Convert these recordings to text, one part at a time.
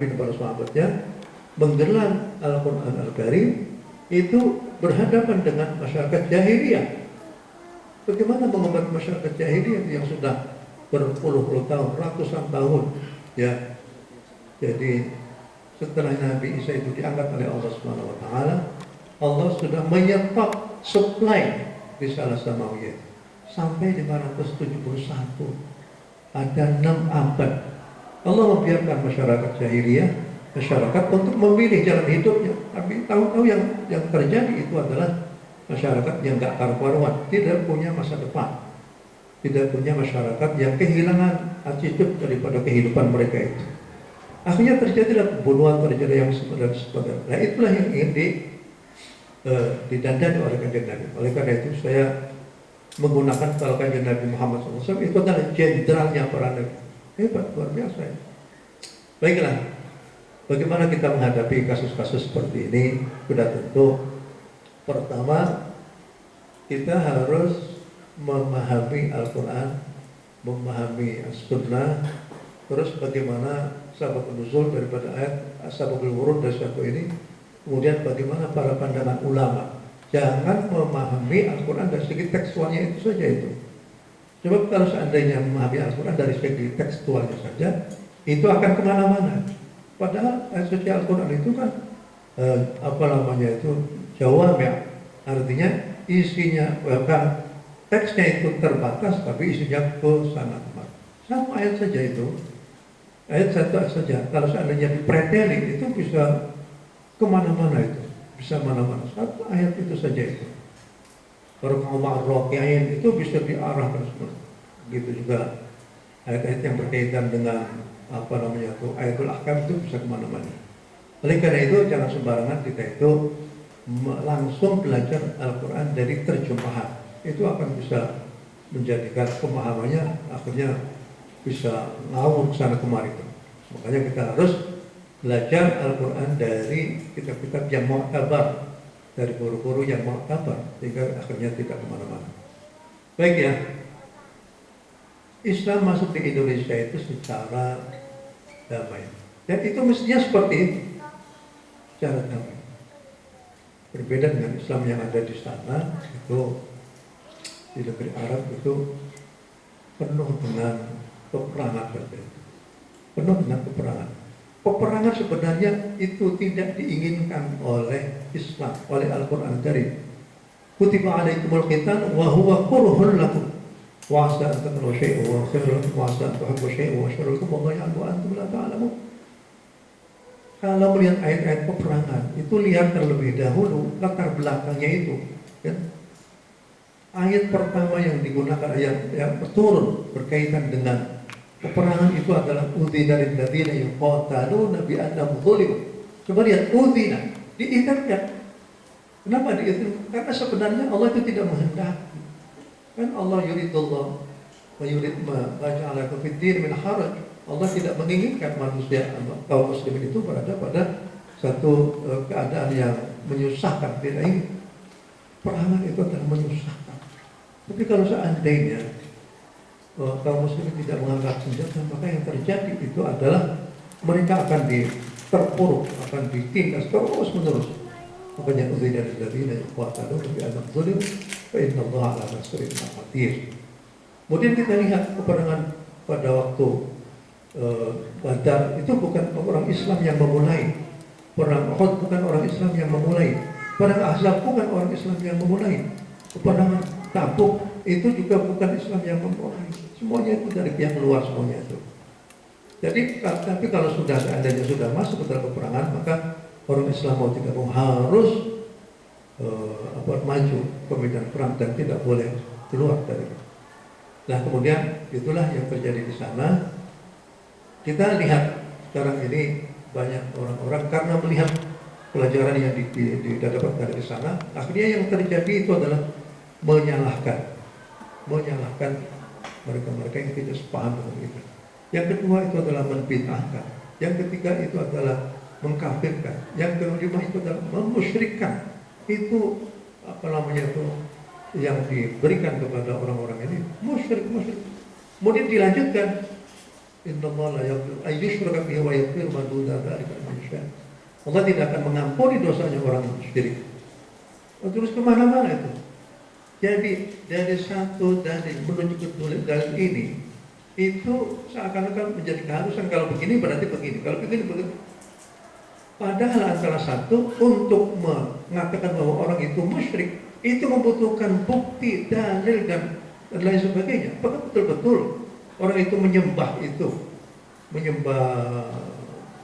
para sahabatnya menggelar Al-Quran Al-Karim itu berhadapan dengan masyarakat jahiliyah. Bagaimana mengobat masyarakat jahiliyah yang sudah berpuluh-puluh tahun, ratusan tahun, ya. Jadi setelah Nabi Isa itu diangkat oleh Allah Subhanahu Wa Taala, Allah sudah menyetop supply risalah samawiyah sampai 571. Ada 6 abad. Allah membiarkan masyarakat jahiliyah, masyarakat untuk memilih jalan hidupnya. Tapi tahu-tahu yang terjadi itu adalah masyarakat yang nggak karu-karuan, tidak punya masa depan, tidak punya masyarakat yang kehilangan attitude daripada kehidupan mereka itu. Akhirnya terjadilah pembunuhan, terjadi yang sebagainya. Nah itulah yang ingin didandani oleh kanjeng Nabi. Oleh karena itu saya menggunakan kalau kanjeng Nabi Muhammad SAW itu adalah jenderalnya para nabi. Hebat, luar biasa ya. Baiklah, bagaimana kita menghadapi kasus-kasus seperti ini? Sudah tentu pertama kita harus memahami Al-Quran, memahami As-Sunnah, terus bagaimana sabab nuzul daripada ayat, sababul wurud dari suatu ini, kemudian bagaimana para pandangan ulama. Jangan memahami Al-Quran dari segi tekstualnya itu saja itu. Sebab kalau seandainya memahami Al-Quran dari segi tekstualnya saja, itu akan kemana-mana. Padahal ayat suci Al-Quran itu kan jawab ya. Artinya isinya bahkan teksnya itu terbatas, tapi isinya sangat banyak. Satu ayat saja itu, ayat satu saja. Kalau seandainya dipreteli itu bisa kemana-mana itu, bisa mana-mana. Satu ayat itu saja itu. Rokiain itu bisa diarahkan semua. Begitu juga ayat-ayat yang berkaitan dengan ayatul ahkam itu bisa kemana-mana. Oleh karena itu jangan sembarangan kita itu langsung belajar Al-Quran dari terjemahan. Itu akan bisa menjadikan pemahamannya akhirnya bisa ngawur sana kemari. Makanya kita harus belajar Al-Quran dari kitab-kitab yang mu'tabar, dari guru-guru yang mu'tabar, sehingga akhirnya tidak kemana-mana. Baik ya, Islam masuk di Indonesia itu secara damai, dan itu mestinya seperti itu, secara damai. Berbeda dengan Islam yang ada di sana, itu di negeri Arab itu penuh dengan peperangan, penuh dengan peperangan. Peperangan sebenarnya itu tidak diinginkan oleh Islam, oleh Al-Quran Karim. Kutiba alaikumul qital wa huwa kurhun lakum wa asa an takrahu syai'an wa khairun lakum wa asa an tuhibbu syai'an wa syarrun lakum wallahu ya'lamu wa antum la ta'lamun. Kalau melihat ayat-ayat peperangan, itu lihat terlebih dahulu latar belakangnya itu. Ya. Ayat pertama yang digunakan, ayat yang turun berkaitan dengan peperangan itu adalah udhina lilladzina yuqataluna bi annahum zulimu. Coba lihat, udhina, diingatkan. Kenapa diingatkan? Karena sebenarnya Allah itu tidak menghendaki. Kan Allah yuridullah wa yurid ma ja'ala fid din min haraj. Allah tidak menginginkan manusia, kaum muslimin itu berada pada satu keadaan yang menyusahkan. Tidak ingin. Peperangan itu adalah menyusahkan. Tapi kalau seandainya kaum muslimin tidak mengangkat senjata, maka yang terjadi itu adalah mereka akan terpuruk, akan ditindas terus menerus. Makanya uzina lilladzina yuqataluna bi annahum zulimu fa innallaha 'ala nasrihim qadir. Kemudian kita lihat peperangan pada waktu Badar itu bukan orang Islam yang memulai. Perang Uhud bukan orang Islam yang memulai. Perang Ahzab bukan orang Islam yang memulai. Peperangan Tabuk itu juga bukan Islam yang memulai. Semuanya itu dari pihak luar semuanya itu. Jadi tapi kalau seandainya sudah masuk ke dalam peperangan, maka orang Islam mau tidak mau harus maju ke medan perang dan tidak boleh keluar dari itu. Nah kemudian itulah yang terjadi di sana. Kita lihat sekarang ini banyak orang-orang karena melihat pelajaran yang didapat dari sana, akhirnya yang terjadi itu adalah menyalahkan mereka yang tidak sepaham dengan itu. Yang kedua itu adalah membid'ahkan. Yang ketiga itu adalah mengkafirkan. Yang kelima itu adalah memusyrikkan. Itu yang diberikan kepada orang-orang ini musyrik. Kemudian dilanjutkan Innallaha la yaghfiru an yushraka bihi wa yaghfiru ma duna dzalika liman yasha. Allah tidak akan mengampuni dosanya orang syirik. Terus kemana-mana itu. Jadi dari satu dalil menuju ke dalil ini itu seakan-akan menjadi keharusan, kalau begini berarti begini, kalau begini begitu. Padahal antara satu, untuk mengatakan bahwa orang itu musyrik itu membutuhkan bukti, dalil dan lain sebagainya. Apakah betul-betul orang itu menyembah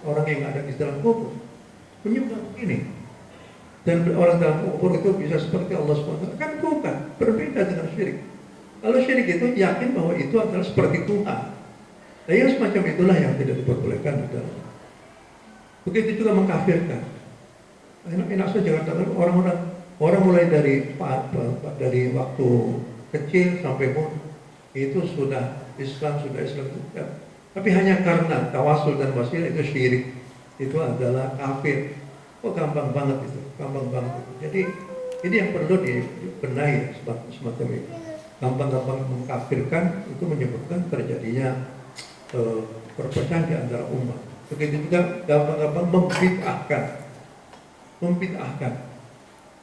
orang yang ada di dalam kubur, menyembah ini, dan orang dalam kubur itu bisa seperti Allah SWT? Kan bukan, berbeda dengan syirik. Kalau syirik itu yakin bahwa itu adalah seperti Tuhan. Nah, yang semacam itulah yang tidak diperbolehkan di dalam. Begitu juga mengkafirkan. Enak-enak saja katakan orang mulai dari waktu kecil sampai umur itu sudah Islam juga. Tapi hanya karena tawasul dan wasilah itu syirik, itu adalah kafir. Oh, gampang banget itu, gampang banget itu. Jadi ini yang perlu dibenahi semacam itu. Gampang-gampang mengkafirkan itu menyebabkan terjadinya perpecahan di antara umat. Begitu juga gampang-gampang membid'ahkan.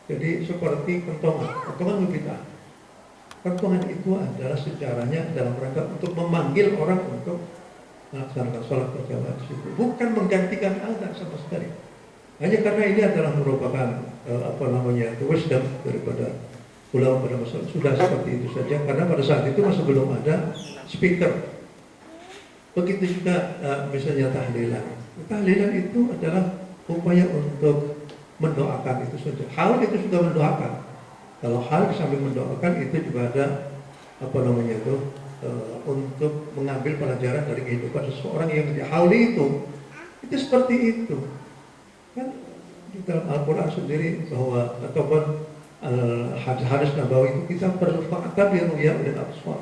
Jadi seperti kentongan bid'ah. Kentongan itu adalah sejarahnya dalam rangka untuk memanggil orang untuk melaksanakan sholat berjamaah di situ, bukan menggantikan azan sama sekali. Hanya karena ini adalah merupakan wisdom daripada ulama pada masa sudah seperti itu saja, karena pada saat itu masih belum ada speaker. Begitu juga misalnya tahlilan. Tahlilan itu adalah upaya untuk mendoakan itu saja. Hal itu sudah mendoakan. Kalau hal sambil mendoakan itu juga ada untuk mengambil pelajaran dari kehidupan seseorang yang hauli itu seperti itu. Kan di dalam Al-Quran sendiri bahwa ataupun hadis Nabawi itu kita perlu fa'tabi ru'ya ulil absar.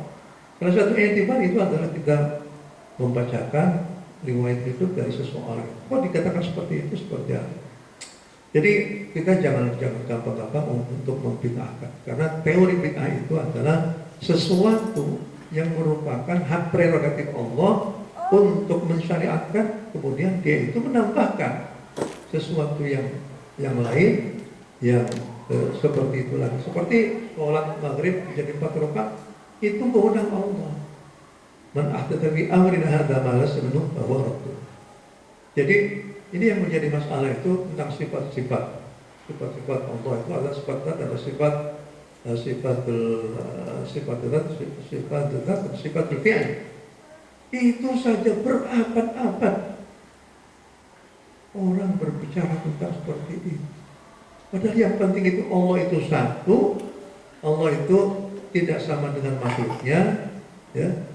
Salah satu i'tibar itu adalah kita membacakan riwayat hidup dari seseorang. Kok dikatakan seperti itu, seperti apa? Jadi kita jangan gampang-gampang untuk membid'ahkan, karena teori bid'ah itu adalah sesuatu yang merupakan hak prerogatif Allah untuk mensyariatkan, kemudian dia itu menambahkan sesuatu yang lain yang seperti itu lagi. Seperti sholat maghrib menjadi 4 rakaat itu wewenang Allah. Man ahdatsa fi amrina hadza ma laysa minhu fa huwa radd. Jadi ini yang menjadi masalah itu tentang sifat-sifat Allah itu adalah sifat zat dan sifat fi'il. Itu saja berabad-abad orang berbicara tentang seperti itu. Padahal yang penting itu Allah itu satu, Allah itu tidak sama dengan makhluknya, ya.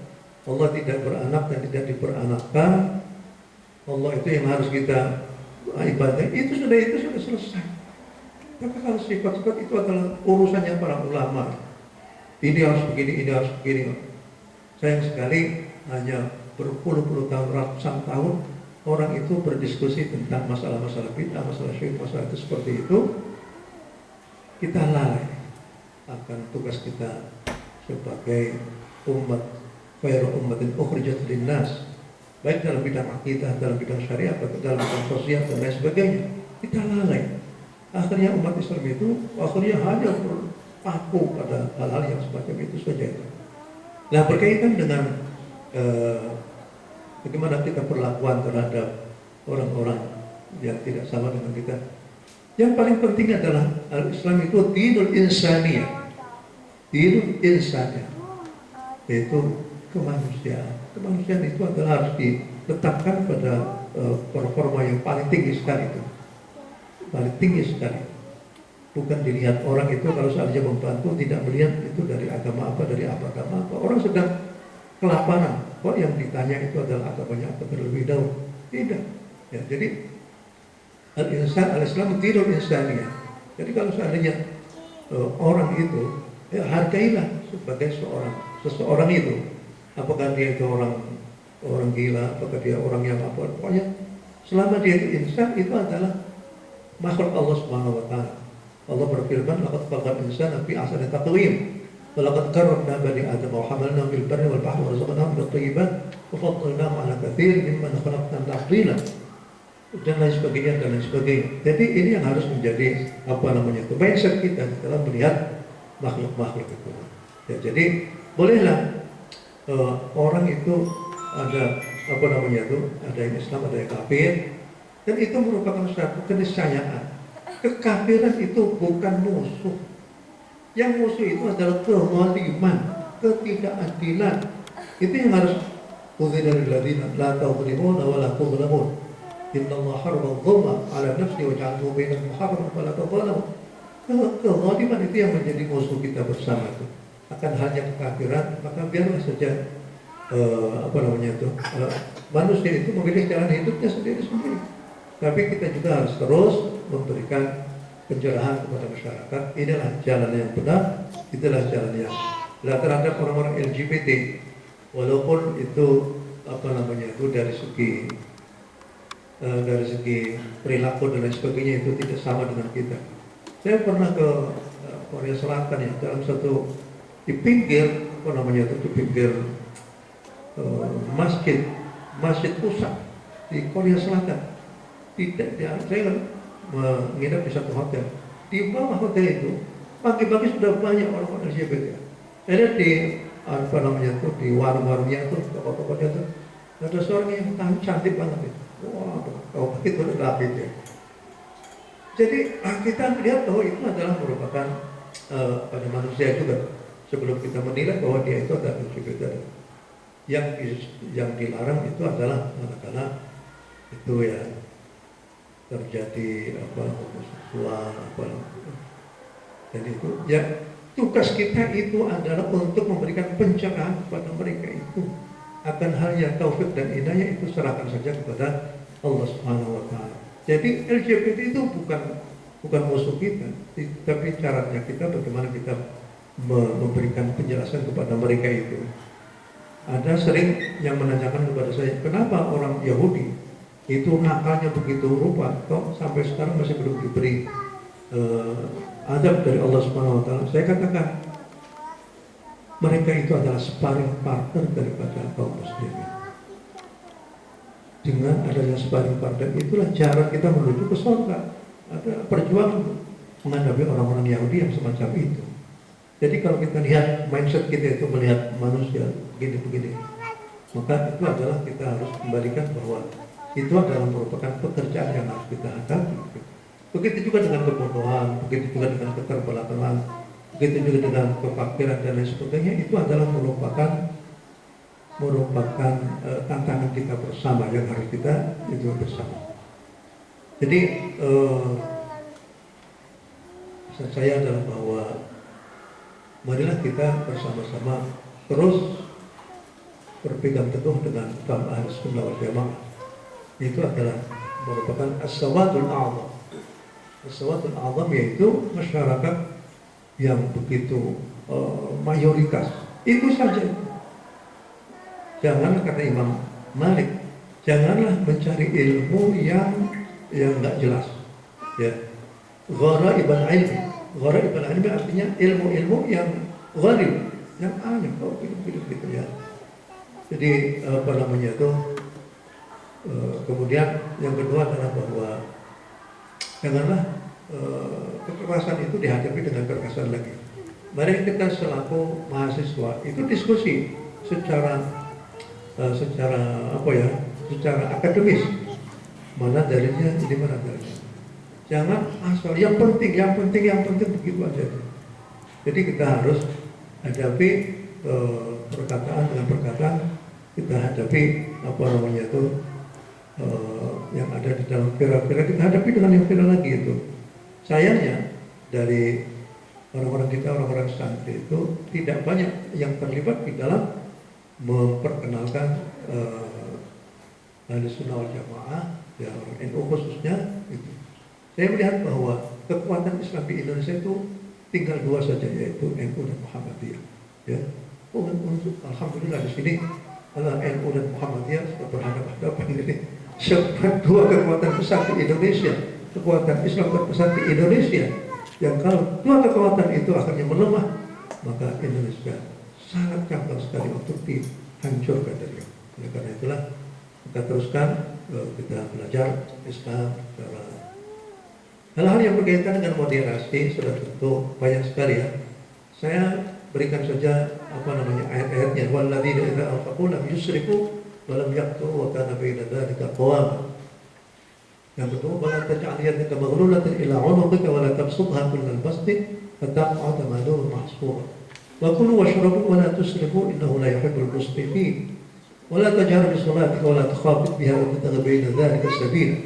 Allah tidak beranak dan tidak diperanakkan. Allah itu yang harus kita ibadah. Itu sudah selesai. Maka kalau sifat-sifat itu adalah urusannya para ulama. Ini harus begini, ini harus begini. Sayang sekali hanya berpuluh-puluh tahun, ratusan tahun orang itu berdiskusi tentang masalah-masalah bid'ah, masalah syirik, masalah itu seperti itu. Kita lalai akan tugas kita sebagai umat khairu ummatin ukhrijat linnas, baik dalam bidang akidah, dalam bidang syariat, atau dalam bidang sosial dan lain sebagainya. Kita lalai. Akhirnya umat Islam itu hanya berpaku pada hal-hal yang semacam itu saja. Nah, berkaitan dengan bagaimana kita perlakuan terhadap orang-orang yang tidak sama dengan kita. Yang paling penting adalah Islam itu dinul insaniyah. Dinul insaniyah, yaitu kemanusiaan. Kemanusiaan itu adalah harus diletakkan pada performa yang paling tinggi sekali itu. Paling tinggi sekali. Bukan dilihat orang itu kalau seandainya membantu, tidak melihat itu dari agama apa, dari apa agama apa. Orang sedang kelaparan, kok yang ditanya itu adalah agamanya apa terlebih dahulu. Tidak. Ya, jadi al-Islam dinul insaniyah. Jadi kalau seandainya orang itu hargailah sebagai seseorang itu. Apakah dia itu orang gila, apakah dia orang yang apa, pokoknya selama dia itu insan, itu adalah makhluk Allah Subhanahu wa taala. Allah berfirman, laqad khalaqal insana fi ahsani taqwim. walaqad karramna bani Adam wa hamalnahum fil barri wal bahri wa razaqnahum minat thayyibat wa faddalnahum 'ala katsirin mimman khalaqna tafdila, dan lain sebagainya dan lain sebagainya. Jadi ini yang harus menjadi mindset kita dalam melihat makhluk-makhluk itu. Ya, jadi bolehlah orang itu ada ada yang Islam, ada yang kafir, dan itu merupakan suatu keniscayaan. Kekafiran itu bukan musuh. Yang musuh itu adalah kezaliman, ketidakadilan. Itu yang harus udzina lil ladzina la tadhlimuna wa la tudhlamun. Innallaha harrama adh-dhulma 'ala nafsihi wa ja'alahu bainakum muharraman fala tadhalamu. Kezaliman itu yang menjadi musuh kita bersama itu. Akan hanya kekafiran, maka biarlah saja manusia itu memilih jalan hidupnya sendiri-sendiri. Tapi kita juga harus terus memberikan pencerahan kepada masyarakat. Inilah jalan yang benar, itulah jalan yang terhadap orang-orang LGBT, walaupun itu dari segi perilaku dan lain sebagainya itu tidak sama dengan kita. Saya pernah ke Korea Selatan ya, dalam satu di pinggir masjid pusat di Korea Selatan. Saya menginap di satu hotel. Di bawah hotel itu pagi-pagi sudah banyak orang-orang LGBT. Ada di di warung-warungnya tuh, toko-tokonya tuh, ada seorang yang cantik banget itu. Wah, kalau begitu udah gitu ya. Jadi kita melihat bahwa itu adalah merupakan pada manusia juga. Sebelum kita menilai bahwa dia itu adalah LGBT, yang dilarang itu adalah manakala itu ya terjadi homoseksual dan itu ya tugas kita itu adalah untuk memberikan pencerahan kepada mereka itu akan hal yang taufik dan hidayah itu serahkan saja kepada Allah Subhanahu wa taala. Jadi LGBT itu bukan musuh kita, tapi caranya kita bagaimana kita memberikan penjelasan kepada mereka itu. Ada sering yang menanyakan kepada saya, kenapa orang Yahudi itu nakalnya begitu rupa, toh sampai sekarang masih belum diberi adab dari Allah Subhanahu wa taala. Saya katakan mereka itu adalah sparring partner daripada kaum muslimin. Dengan adanya sparring partner itulah cara kita menuju ke surga. Ada perjuangan menghadapi orang-orang Yahudi yang semacam itu. Jadi kalau kita lihat mindset kita itu melihat manusia begini-begini, maka itu adalah kita harus kembalikan bahwa itu adalah merupakan pekerjaan yang harus kita hadapi. Begitu juga dengan kebodohan, begitu juga dengan keterbelakangan, begitu juga dengan kefakiran dan lain sebagainya. Itu adalah merupakan tantangan kita bersama yang harus kita itu bersama. Jadi pesan saya adalah bahwa marilah kita bersama-sama terus berpegang teguh dengan agama Ahlus Sunnah wal Jamaah. Itu adalah merupakan as-sawadul a'zam. As-sawadul a'zam yaitu masyarakat yang begitu mayoritas. Itu saja. Janganlah, kata Imam Malik, janganlah mencari ilmu yang enggak jelas. Ya. Gharaibul ilmi. Gharaibul ilmi artinya ilmu-ilmu yang gharib, yang aneh, gitu ya. Jadi kemudian yang kedua adalah bahwa janganlah kekerasan itu dihadapi dengan kekerasan lagi. Mari kita selaku mahasiswa itu diskusi secara akademis. Mana dalilnya, di mana dalilnya. Jangan asal yang penting begitu aja. Jadi kita harus hadapi perkataan dengan perkataan, kita hadapi yang ada di dalam viral, kita hadapi dengan yang viral lagi itu. Sayangnya dari orang-orang santri itu tidak banyak yang terlibat di dalam memperkenalkan Ahlus Sunnah wal Jamaah, ya orang NU khususnya itu. Saya melihat bahwa kekuatan Islam di Indonesia itu tinggal dua saja, yaitu NU dan Muhammadiyah. Ya, alhamdulillah di sini NU dan Muhammadiyah sudah berhadapan-hadapan ini. Dua kekuatan besar di Indonesia, kekuatan Islam terbesar di Indonesia. Yang kalau dua kekuatan itu akhirnya melemah, maka Indonesia sangat gampang sekali untuk dihancurkan dari. Oleh karena itulah kita teruskan kita belajar Islam secara hal-hal yang berkaitan dengan moderasi sudah tentu banyak sekali ya. Saya berikan saja ayat-ayatnya. Walladzina idza anfaqu lam yusrifu wa lam yaqturu wa kana baina dzalika qawama. Yang kedua, wala taj'al yadaka maghlulatan ila 'unuqika wa la tabsutha kullal basti fataq'uda maluman mahsura. Wa kulu washrabu wa la tusrifu innahu la yuhibbul musrifin. Wa la tajhar bi shalatika wa la tukhafit biha wa tabtaghi baina dzalika sabila.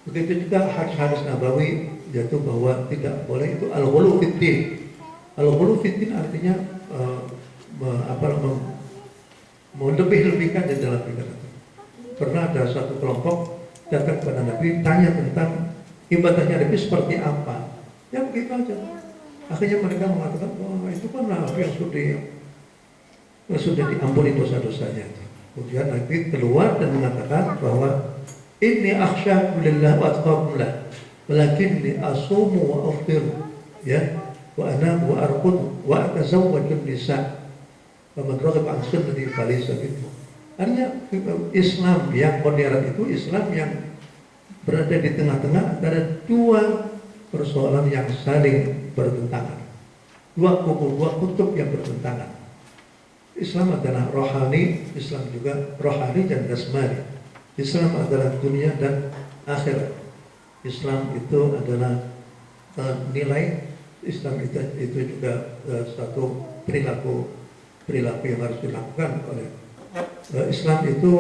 Begitu juga hadis Nabawi yaitu bahwa tidak boleh itu al-ghulu fid din. Al-ghulu fid din artinya melebih-lebihkan di dalam ibadah. Pernah ada satu kelompok datang kepada Nabi tanya tentang ibadahnya Nabi seperti apa. Ya begitu aja. Akhirnya mereka mengatakan, wah itu kan Nabi yang sudah diampuni dosa-dosanya. Kemudian Nabi keluar dan mengatakan bahwa inni akhsyakum lillah wa atqakum lah, walakinni asumu wa aftiru, ya, wa anamu wa arqudu wa atazawwaju nisa. Wa man raghaba an sunnati falaysa minni. Artinya Islam yang modern itu Islam yang berada di tengah-tengah antara dua persoalan yang saling bertentangan, dua kubu, dua kutub yang bertentangan. Islam adalah rohani, Islam juga rohani dan jasmani. Islam adalah dunia dan akhirat. Islam itu adalah nilai. Islam itu juga satu perilaku yang harus dilakukan oleh Islam itu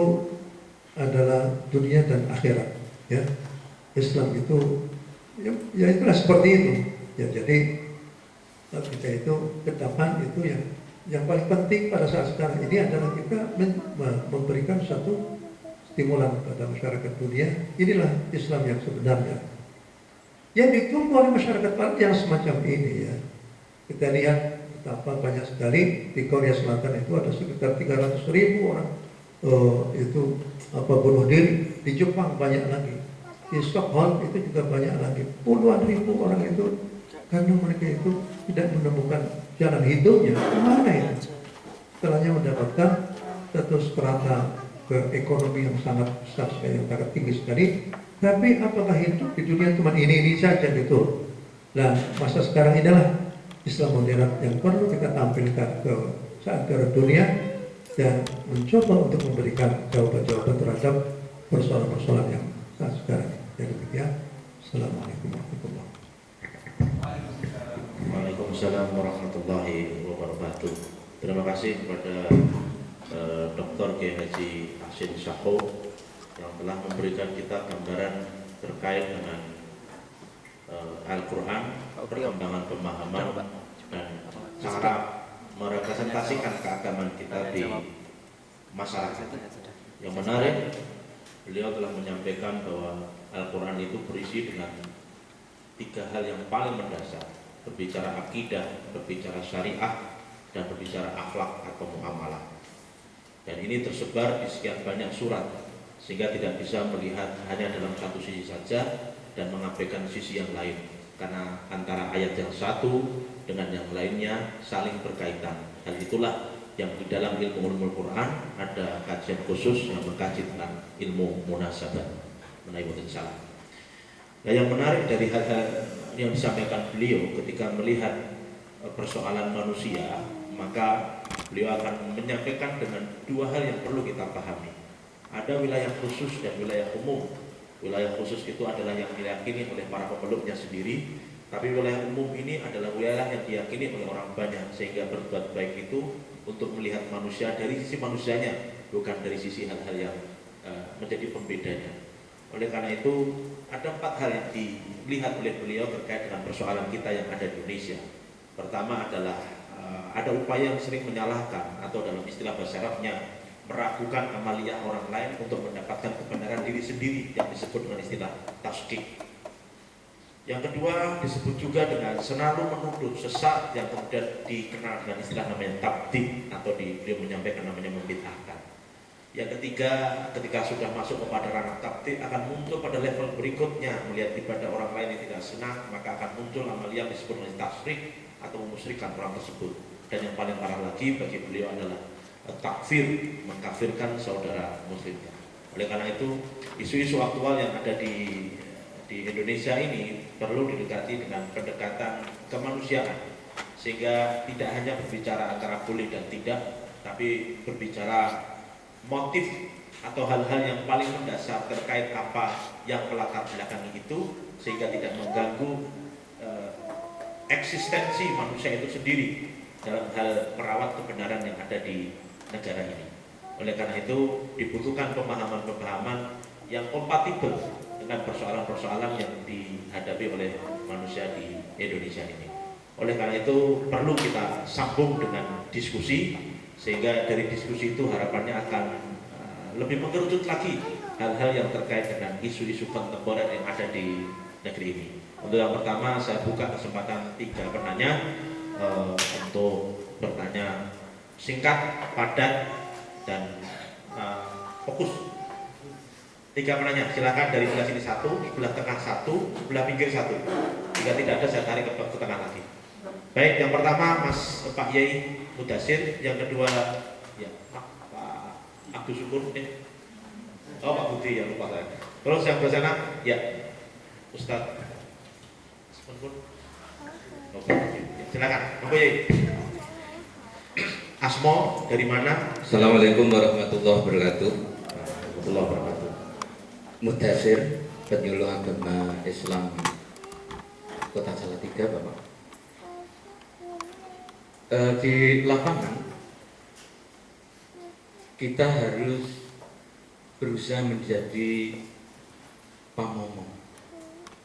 adalah dunia dan akhirat, ya. Islam itu ya itulah seperti itu. Ya jadi kita itu ke depan itu yang paling penting pada saat sekarang ini adalah kita memberikan satu stimulan pada masyarakat dunia. Inilah Islam yang sebenarnya. Yang ditunggu oleh masyarakat barat yang semacam ini ya. Kita lihat betapa banyak sekali di Korea Selatan itu ada sekitar 300.000 orang itu bunuh diri. Di Jepang banyak lagi, di Stockholm itu juga banyak lagi, puluhan ribu orang itu karena mereka itu tidak menemukan jalan hidupnya. Kemana itu? Setelahnya mendapatkan satu strata ke ekonomi yang sangat besar sekali, yang sangat tinggi sekali. Tapi apakah hidup di dunia cuma ini saja gitu? Nah, masa sekarang inilah Islam modern yang perlu kita tampilkan ke dunia dan mencoba untuk memberikan jawaban-jawaban terhadap persoalan-persoalan yang saat sekarang. Jadi demikian. Assalamualaikum warahmatullahi wabarakatuh. Waalaikumsalam warahmatullahi wabarakatuh. Terima kasih kepada Dr. Kiai Haji Hasyim Shakho yang telah memberikan kita gambaran terkait dengan Al-Quran, perkembangan pemahaman dan cara merepresentasikan keagamaan kita di masyarakat. Yang menarik, beliau telah menyampaikan bahwa Al-Quran itu berisi dengan 3 hal yang paling mendasar: berbicara akidah, berbicara syariah, dan berbicara akhlak atau muamalah. Dan ini tersebar di sekian banyak surat, sehingga tidak bisa melihat hanya dalam satu sisi saja dan mengabaikan sisi yang lain, karena antara ayat yang satu dengan yang lainnya saling berkaitan. Hal itulah yang di dalam ilmu ulumul Quran ada kajian khusus yang mengkaji tentang ilmu munasabah. Salah. Nah, yang menarik dari hal-hal yang disampaikan beliau ketika melihat persoalan manusia, maka beliau akan menyampaikan dengan 2 hal yang perlu kita pahami. Ada wilayah khusus dan wilayah umum. Wilayah khusus itu adalah yang diyakini oleh para pemeluknya sendiri, tapi wilayah umum ini adalah wilayah yang diyakini oleh orang banyak, sehingga berbuat baik itu untuk melihat manusia dari sisi manusianya, bukan dari sisi hal-hal yang menjadi pembedanya. Oleh karena itu ada 4 hal yang dilihat oleh beliau terkait dengan persoalan kita yang ada di Indonesia. Pertama adalah ada upaya yang sering menyalahkan atau dalam istilah bahasa Arabnya meragukan amaliyah orang lain untuk mendapatkan kebenaran diri sendiri, yang disebut dengan istilah tasdik. Yang kedua disebut juga dengan selalu menuduh sesat, yang kemudian dikenal dengan istilah namanya tabdik, atau beliau menyampaikan namanya membid'ahkan. Yang ketiga, ketika sudah masuk kepada ranah takdir akan muncul pada level berikutnya, melihat ibadah orang lain yang tidak senang, maka akan muncul amalia yang disebut dengan tasrik atau memusyrikan orang tersebut. Dan yang paling parah lagi bagi beliau adalah takfir, mengkafirkan saudara muslimnya. Oleh karena itu, isu-isu aktual yang ada di Indonesia ini perlu didekati dengan pendekatan kemanusiaan, sehingga tidak hanya berbicara antara boleh dan tidak, tapi berbicara motif atau hal-hal yang paling mendasar terkait apa yang melatar belakangi itu, sehingga tidak mengganggu eksistensi manusia itu sendiri dalam hal merawat kebenaran yang ada di negara ini. Oleh karena itu dibutuhkan pemahaman-pemahaman yang kompatibel dengan persoalan-persoalan yang dihadapi oleh manusia di Indonesia ini. Oleh karena itu perlu kita sambung dengan diskusi, sehingga dari diskusi itu harapannya akan lebih mengerucut lagi hal-hal yang terkait dengan isu-isu kontemporer yang ada di negeri ini. Untuk yang pertama, saya buka kesempatan 3 penanya untuk bertanya singkat, padat, dan fokus. 3 penanya, silakan dari sebelah sini 1, sebelah tengah 1, sebelah pinggir 1. Jika tidak ada, saya tarik ke tengah lagi. Baik, yang pertama Pak Yai Mudasir, yang kedua ya Pak Abdul Syukur, Pak Budi, ya lupa saya. Terus yang bersama sana ya Ustadz silakan, Pak Yai. Asmo dari mana? Assalamualaikum warahmatullahi wabarakatuh. Warahmatullahi wabarakatuh. Mudasir, penyuluh agama Islam Kota Salatiga, Bapak. Di lapangan kita harus berusaha menjadi pamomong,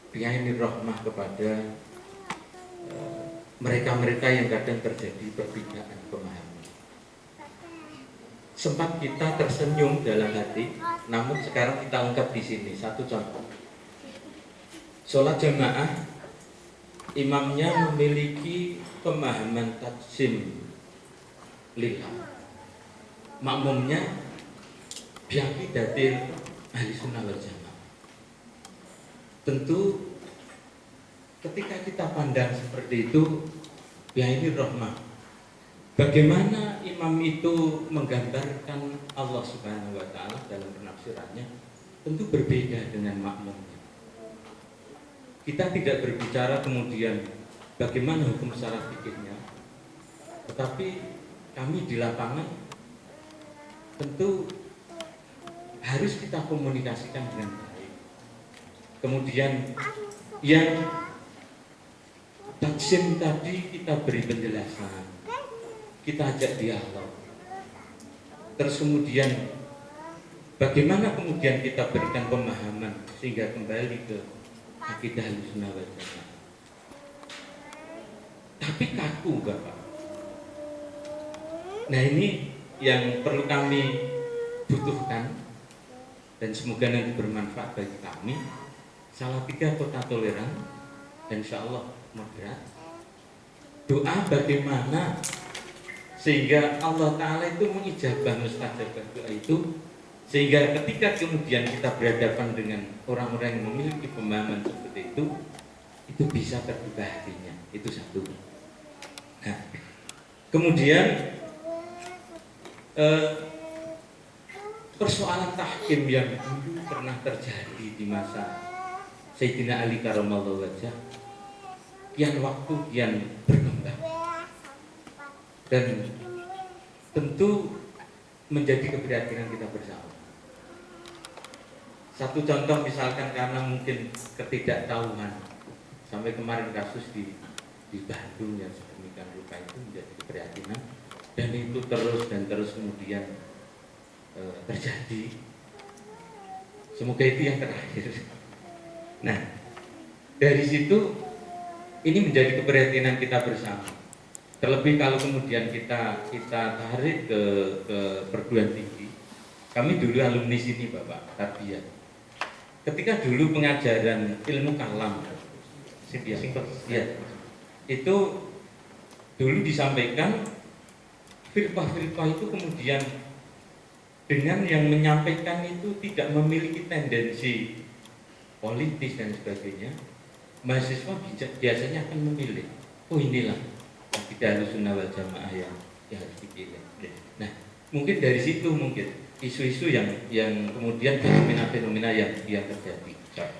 biaini rahmah kepada mereka-mereka yang kadang terjadi perbedaan pemahaman. Sempat kita tersenyum dalam hati, namun sekarang kita ungkap di sini. Satu contoh, sholat jamaah, imamnya memiliki pemahaman taksim lillah, makmumnya biaqidatil ahli sunnah wal jamaah. Tentu ketika kita pandang seperti itu, ya ini rahmah. Bagaimana imam itu menggambarkan Allah Subhanahu wa Ta'ala dalam penafsirannya, tentu berbeda dengan makmumnya. Kita tidak berbicara kemudian bagaimana hukum secara fikihnya, tetapi kami di lapangan tentu harus kita komunikasikan dengan baik. Kemudian yang taksim tadi kita beri penjelasan, kita ajak dialog. Terus kemudian bagaimana kemudian kita berikan pemahaman sehingga kembali ke akidah Ahlussunnah wal Jamaah. Tapi kaku, Bapak. Nah, ini yang perlu kami butuhkan, dan semoga nanti bermanfaat bagi kami. Salatiga Kota Toleran, dan insya Allah moderat. Doa bagaimana sehingga Allah Ta'ala itu mengijabah mustajabah doa itu, sehingga ketika kemudian kita berhadapan dengan orang-orang yang memiliki pemahaman seperti itu bisa terbuka hatinya. Itu satu. Nah, kemudian persoalan tahkim yang dulu pernah terjadi di masa Sayyidina Ali karramallahu wajhah, kian waktu kian berkembang dan tentu menjadi keprihatinan kita bersama. Satu contoh misalkan karena mungkin ketidaktahuan, sampai kemarin kasus di Bandung yang sedemikian rupa itu menjadi keprihatinan, dan itu terus kemudian terjadi. Semoga itu yang terakhir. Nah, dari situ ini menjadi keprihatinan kita bersama. Terlebih kalau kemudian kita tarik ke perguruan tinggi. Kami dulu alumni sini, Bapak, tarbiyah. Ketika dulu pengajaran ilmu kalam, ya, itu dulu disampaikan firqah-firqah itu kemudian dengan yang menyampaikan itu tidak memiliki tendensi politis dan sebagainya, mahasiswa biasanya akan memilih, oh inilah akidah Ahlussunnah wal Jamaah yang harus dipilih. Nah, mungkin dari situ mungkin isu-isu yang kemudian fenomena-fenomena yang terjadi.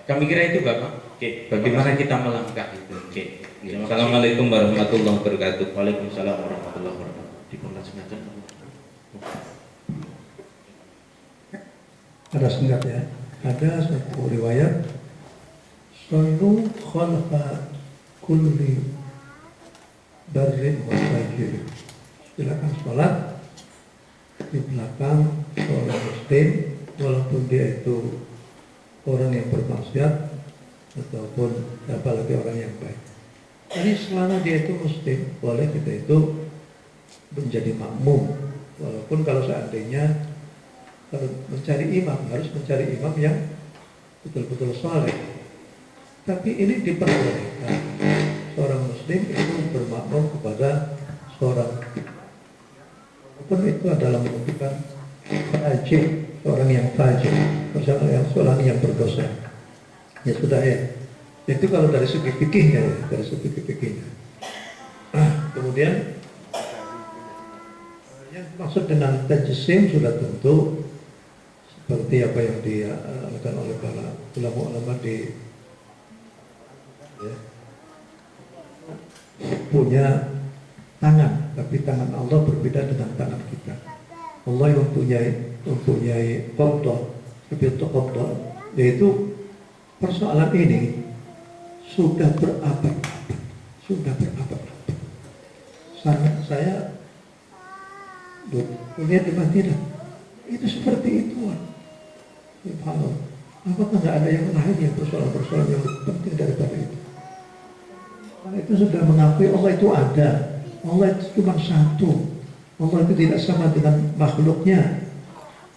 Kami kira itu Bapak. Oke, Bagaimana kita melangkah itu? Oke. Assalamualaikum warahmatullahi wabarakatuh. Waalaikumsalam warahmatullahi wabarakatuh. Diperlaksanakan. Ada singkat ya. Ada satu riwayat, sallu khalfa kulli barrin wa fajir. Silakan sholat di belakang seorang muslim, walaupun dia itu orang yang bermaksiat ataupun apalagi orang yang baik. Jadi selama dia itu muslim, boleh kita itu menjadi makmum. Walaupun kalau seandainya kalau mencari imam, harus mencari imam yang betul-betul saleh. Tapi ini diperbolehkan seorang muslim itu bermakmum kepada seorang, walaupun itu adalah menunjukkan fajir, seorang yang fajir, seorang yang berdosa. Ya sudah ya. Itu kalau dari segi fikihnya ya, dari segi fikihnya. Kemudian yang maksud dengan tajsim sudah tentu seperti apa yang dilakukan oleh para ulama-ulama punya tangan, tapi tangan Allah berbeda dengan tangan kita. Allah yang mempunyai qabdah, tapi qabdah, yaitu persoalan ini sudah berabad-abad. Saya kuliah di Madinah, itu seperti itu. Subhanallah. Apakah nggak ada yang lain yang persoalan-persoalan yang lebih penting daripada itu? Karena itu sudah mengakui Allah itu ada. Allah itu cuma satu. Allah itu tidak sama dengan makhluknya.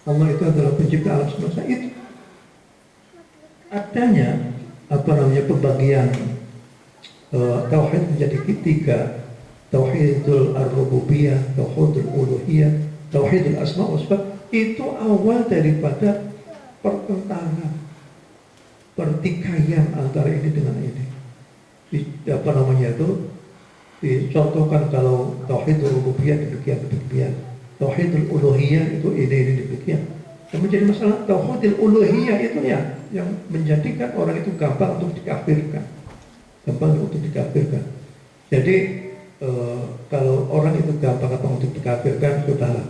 Allah itu adalah pencipta alam semesta. Itu adanya pembagian tauhid menjadi tiga. Tauhidul ar-rububiyah, tauhidul uluhiyah, tauhidul asma wa sifat. Itu awal daripada pertentangan, pertikaian antara ini dengan ini. Dicontohkan kalau tauhidul rububiyah demikian, tauhidul uluhiyah itu ini demikian. Yang menjadi masalah tauhidul uluhiyah itu ya yang menjadikan orang itu gampang untuk dikafirkan. Jadi kalau orang itu gampang untuk dikafirkan, sudahlah.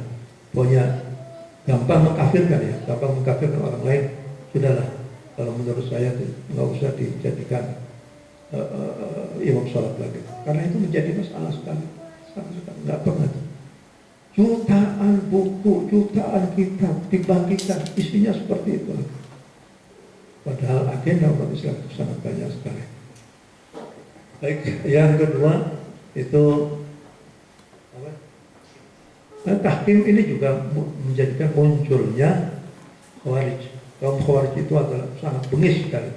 Pokoknya gampang mengkafirkan orang lain, sudahlah. Kalau menurut saya nggak usah dijadikan imam sholat lagi, karena itu menjadi masalah sekali. Nggak pernah. Jutaan buku, jutaan kitab dibagikan, isinya seperti itu. Padahal agenda umat Islam itu sangat banyak sekali. Baik, yang kedua itu tahkim ini juga menjadikan munculnya Khawarij. Kaum Khawarij itu adalah sangat bengis sekali,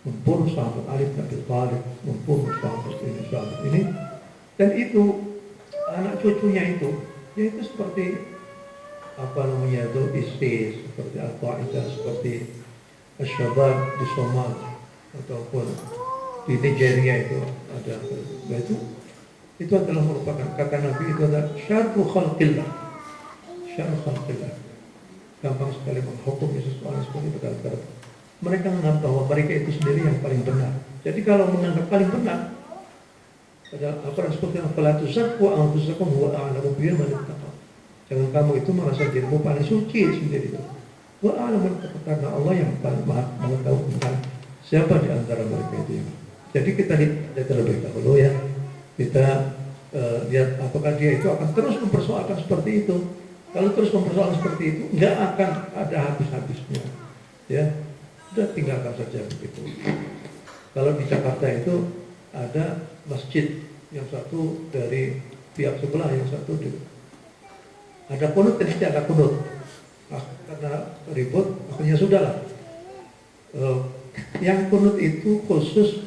membunuh sahabat Ali bin Abi Thalib, membunuh sahabat ini, dan itu anak cucunya itu, yaitu seperti ISIS, seperti Al-Qaeda, seperti Al-Shabaab di Somalia ataupun di Nigeria itu ada. Itu adalah merupakan, kata Nabi, itu adalah syarru khalqillah. Gampang sekali menghukum sesuatu seperti itu. Mereka menganggap bahwa mereka itu sendiri yang paling benar. Jadi kalau menganggap paling benar, adalah seperti fala tuzakku anfusakum huwa a'lamu biman ittaqa. Jangan kamu itu merasa dirimu paling suci sendiri. Wa a'lamu karena Allah yang paling mengetahui tentang siapa di antara mereka itu. Jadi kita lihat terlebih dahulu ya. Kita lihat apakah dia itu akan terus mempersoalkan seperti itu. Kalau terus mempersoalkan seperti itu, nggak akan ada habis-habisnya. Ya, sudah tinggalkan saja begitu. Kalau di Jakarta itu ada masjid, yang satu dari pihak sebelah, yang satu di ada kunut, dan tidak ada kunut. Karena ribut, akhirnya sudahlah. Yang kunut itu khusus